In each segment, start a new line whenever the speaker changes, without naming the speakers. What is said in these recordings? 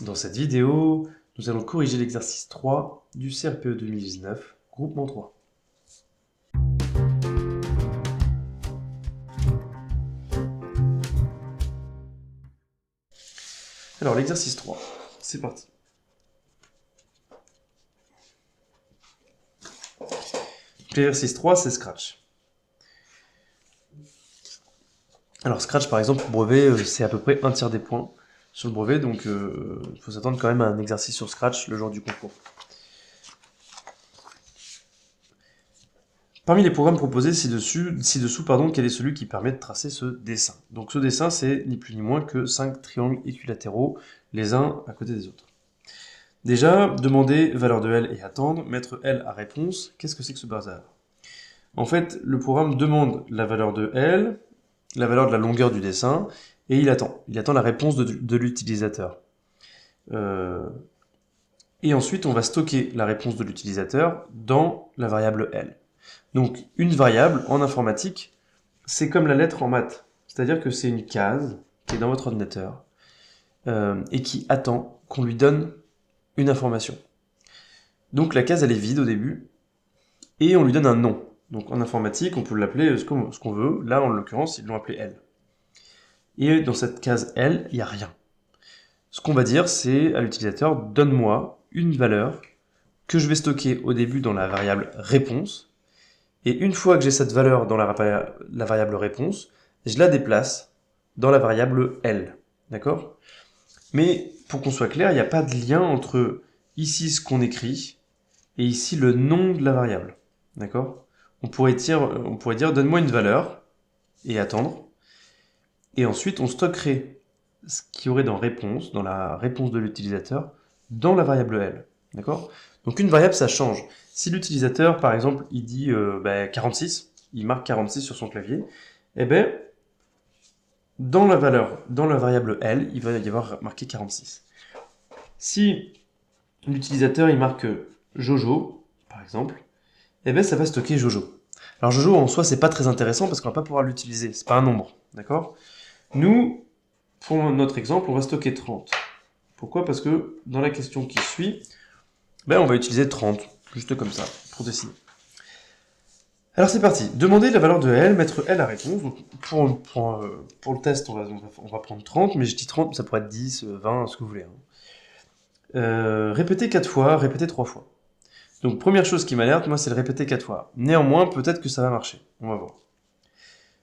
Dans cette vidéo, nous allons corriger l'exercice 3 du CRPE 2019, groupement 3. Alors l'exercice 3, c'est parti. L'exercice 3, c'est Scratch. Alors Scratch, par exemple, pour brevet, c'est à peu près un tiers des points sur le brevet, donc il faut s'attendre quand même à un exercice sur Scratch le jour du concours. Parmi les programmes proposés ci-dessous, quel est celui qui permet de tracer ce dessin? Donc ce dessin, c'est ni plus ni moins que 5 triangles équilatéraux, les uns à côté des autres. Déjà, demander valeur de L et attendre, mettre L à réponse, qu'est-ce que c'est que ce bazar? En fait, le programme demande la valeur de L, la valeur de la longueur du dessin, et il attend. Il attend la réponse de l'utilisateur. Et ensuite, on va stocker la réponse de l'utilisateur dans la variable L. Donc, une variable, en informatique, c'est comme la lettre en maths. C'est-à-dire que c'est une case qui est dans votre ordinateur et qui attend qu'on lui donne une information. Donc la case, elle est vide au début, et on lui donne un nom. Donc en informatique, on peut l'appeler ce qu'on veut. Là, en l'occurrence, ils l'ont appelé L. Et dans cette case L, il n'y a rien. Ce qu'on va dire, c'est à l'utilisateur, donne-moi une valeur que je vais stocker au début dans la variable réponse. Et une fois que j'ai cette valeur dans la variable réponse, je la déplace dans la variable L. D'accord? Mais pour qu'on soit clair, il n'y a pas de lien entre ici ce qu'on écrit et ici le nom de la variable. D'accord? On pourrait dire donne-moi une valeur et attendre. Et ensuite, on stockerait ce qu'il y aurait dans réponse, dans la réponse de l'utilisateur, dans la variable L. D'accord? Donc une variable, ça change. Si l'utilisateur, par exemple, il dit 46, il marque 46 sur son clavier, eh bien, dans la variable L, il va y avoir marqué 46. Si l'utilisateur, il marque Jojo, par exemple, eh bien, ça va stocker Jojo. Alors Jojo, en soi, c'est pas très intéressant parce qu'on va pas pouvoir l'utiliser. C'est pas un nombre, d'accord? Nous, pour notre exemple, on va stocker 30. Pourquoi? Parce que dans la question qui suit, on va utiliser 30, juste comme ça, pour dessiner. Alors c'est parti. Demander la valeur de L, mettre L à réponse. Donc, pour le test, on va prendre 30, mais je dis 30, ça pourrait être 10, 20, ce que vous voulez. Répéter 4 fois, répéter 3 fois. Donc première chose qui m'alerte, moi, c'est de répéter 4 fois. Néanmoins, peut-être que ça va marcher. On va voir.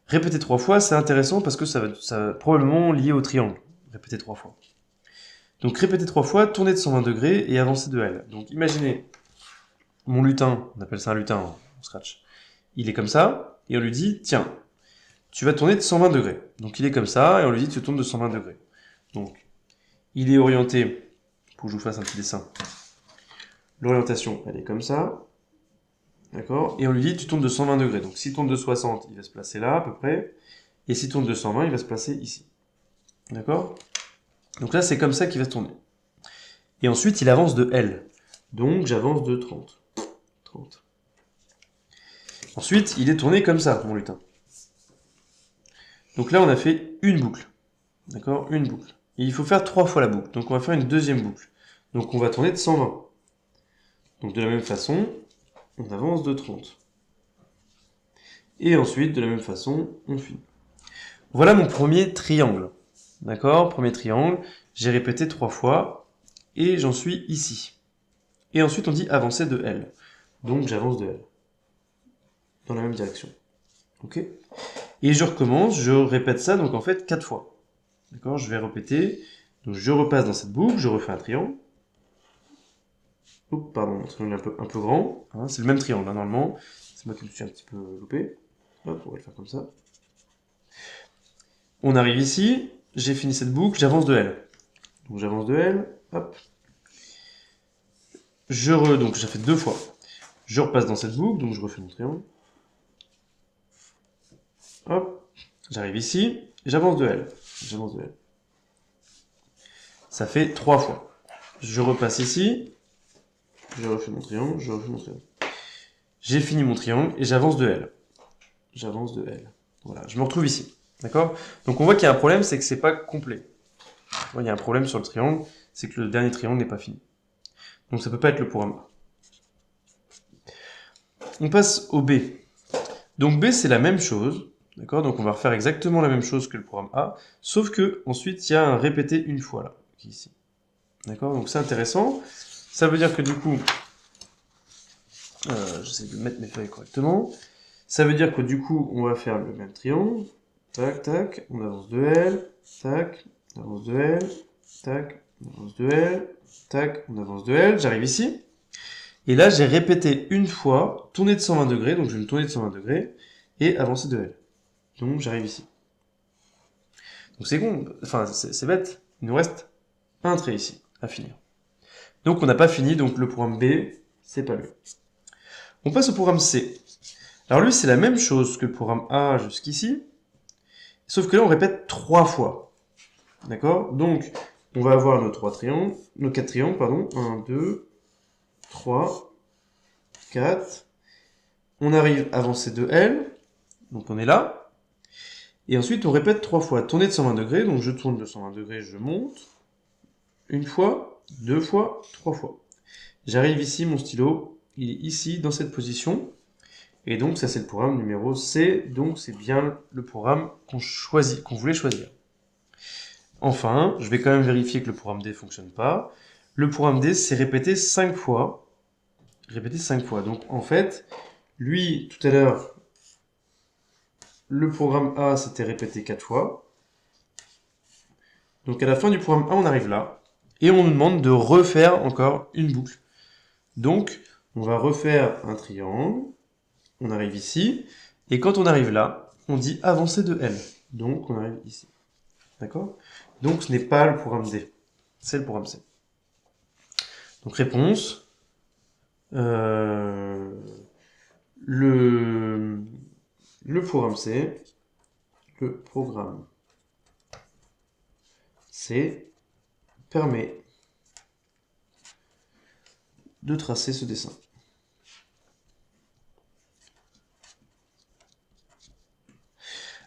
Répéter 3 fois, c'est intéressant parce que ça va probablement lié au triangle. Répéter 3 fois. Donc répéter 3 fois, tourner de 120 degrés et avancer de L. Donc imaginez mon lutin, on appelle ça un lutin en Scratch. Il est comme ça, et on lui dit, tiens, tu vas tourner de 120 degrés. Donc il est comme ça, et on lui dit, tu tournes de 120 degrés. Donc, il est orienté, pour que je vous fasse un petit dessin. L'orientation, elle est comme ça. D'accord? Et on lui dit, tu tournes de 120 degrés. Donc s'il tourne de 60, il va se placer là, à peu près. Et s'il tourne de 120, il va se placer ici. D'accord? Donc là, c'est comme ça qu'il va se tourner. Et ensuite, il avance de L. Donc, j'avance de 30. 30. Ensuite, il est tourné comme ça, mon lutin. Donc là, on a fait une boucle. D'accord? Une boucle. Et il faut faire 3 fois la boucle. Donc on va faire une deuxième boucle. Donc on va tourner de 120. Donc de la même façon, on avance de 30. Et ensuite, de la même façon, on finit. Voilà mon premier triangle. D'accord? Premier triangle. J'ai répété 3 fois. Et j'en suis ici. Et ensuite, on dit avancer de L. Donc j'avance de L. Dans la même direction. Ok? Et je recommence, je répète ça, donc en fait, 4 fois. D'accord? Je vais répéter. Donc je repasse dans cette boucle, je refais un triangle. Oups, pardon, un triangle un peu grand. Hein, c'est le même triangle, hein, normalement. C'est moi qui me suis un petit peu loupé. Hop, on va le faire comme ça. On arrive ici, j'ai fini cette boucle, j'avance de L. Donc j'avance de L, hop. Donc j'ai fait 2 fois. Je repasse dans cette boucle, donc je refais mon triangle. Hop, j'arrive ici, j'avance de L. J'avance de L. Ça fait 3 fois. Je repasse ici, je refais mon triangle, je refais mon triangle. J'ai fini mon triangle et j'avance de L. J'avance de L. Voilà, je me retrouve ici. D'accord? Donc on voit qu'il y a un problème, c'est que c'est pas complet. Il y a un problème sur le triangle, c'est que le dernier triangle n'est pas fini. Donc ça peut pas être le programme A. On passe au B. Donc B, c'est la même chose. D'accord? Donc on va refaire exactement la même chose que le programme A, sauf que ensuite il y a un répété une fois là, qui est ici. D'accord? Donc c'est intéressant. Ça veut dire que du coup, j'essaie de mettre mes feuilles correctement. Ça veut dire que du coup, on va faire le même triangle. Tac, tac, on avance de L, tac, on avance de L, tac, on avance de L, tac, on avance de L. J'arrive ici. Et là, j'ai répété une fois, tourner de 120 degrés, donc je vais me tourner de 120 degrés, et avancer de L. Donc j'arrive ici. Donc c'est con, enfin c'est bête, il nous reste un trait ici, à finir. Donc on n'a pas fini, donc le programme B, c'est pas lui. On passe au programme C. Alors lui, c'est la même chose que le programme A jusqu'ici, sauf que là, on répète 3 fois. D'accord? Donc, on va avoir nos 4 triangles, pardon. 1, 2, 3, 4. On arrive à avancer de L, donc on est là. Et ensuite, on répète 3 fois. Tourner de 120 degrés, donc je tourne de 120 degrés, je monte. Une fois, 2 fois, 3 fois. J'arrive ici, mon stylo, il est ici, dans cette position. Et donc, ça, c'est le programme numéro C. Donc, c'est bien le programme qu'on voulait choisir. Enfin, je vais quand même vérifier que le programme D ne fonctionne pas. Le programme D, c'est répété 5 fois. Répété 5 fois. Donc, en fait, lui, tout à l'heure, le programme A, c'était répété 4 fois. Donc, à la fin du programme A, on arrive là. Et on nous demande de refaire encore une boucle. Donc, on va refaire un triangle. On arrive ici. Et quand on arrive là, on dit avancer de L. Donc, on arrive ici. D'accord? Donc, ce n'est pas le programme D. C'est le programme C. Donc, réponse. Le programme C. Le programme C permet de tracer ce dessin.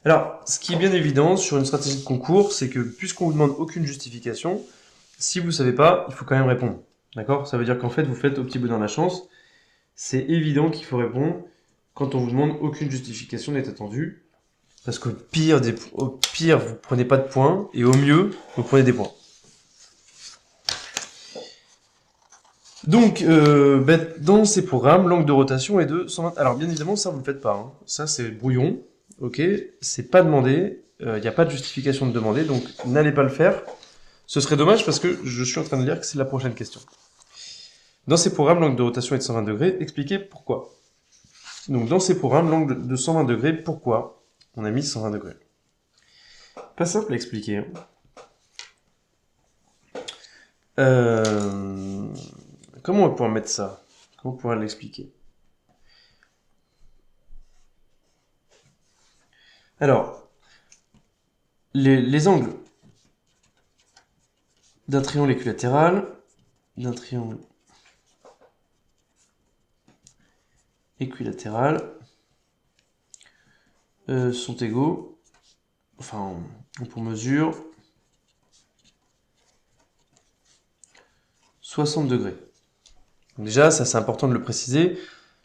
Alors, ce qui est bien évident sur une stratégie de concours, c'est que puisqu'on vous demande aucune justification, si vous ne savez pas, il faut quand même répondre. D'accord? Ça veut dire qu'en fait, vous faites au petit bonheur la chance. C'est évident qu'il faut répondre quand on vous demande aucune justification n'est attendue. Parce qu'au pire, vous prenez pas de points, et au mieux, vous prenez des points. Donc, dans ces programmes, l'angle de rotation est de 120. Alors, bien évidemment, ça, vous ne le faites pas. Hein. Ça, c'est brouillon. Ok, c'est pas demandé. Il n'y a pas de justification de demander, donc n'allez pas le faire. Ce serait dommage parce que je suis en train de lire que c'est la prochaine question. Dans ces programmes, l'angle de rotation est de 120 degrés. Expliquez pourquoi. Donc, dans ces programmes, l'angle de 120 degrés, pourquoi on a mis 120 degrés? Pas simple à expliquer. Comment on va pouvoir mettre ça? Comment on pourra l'expliquer? Alors, les angles d'un triangle équilatéral, sont égaux, enfin, on pour mesure 60 degrés. Donc déjà, ça c'est important de le préciser,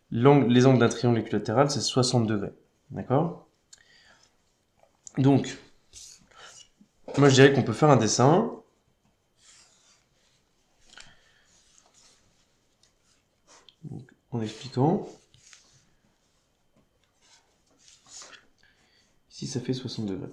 les angles d'un triangle équilatéral, c'est 60 degrés. D'accord? Donc, moi je dirais qu'on peut faire un dessin. Donc, en expliquant. Ici, ça fait 60 degrés.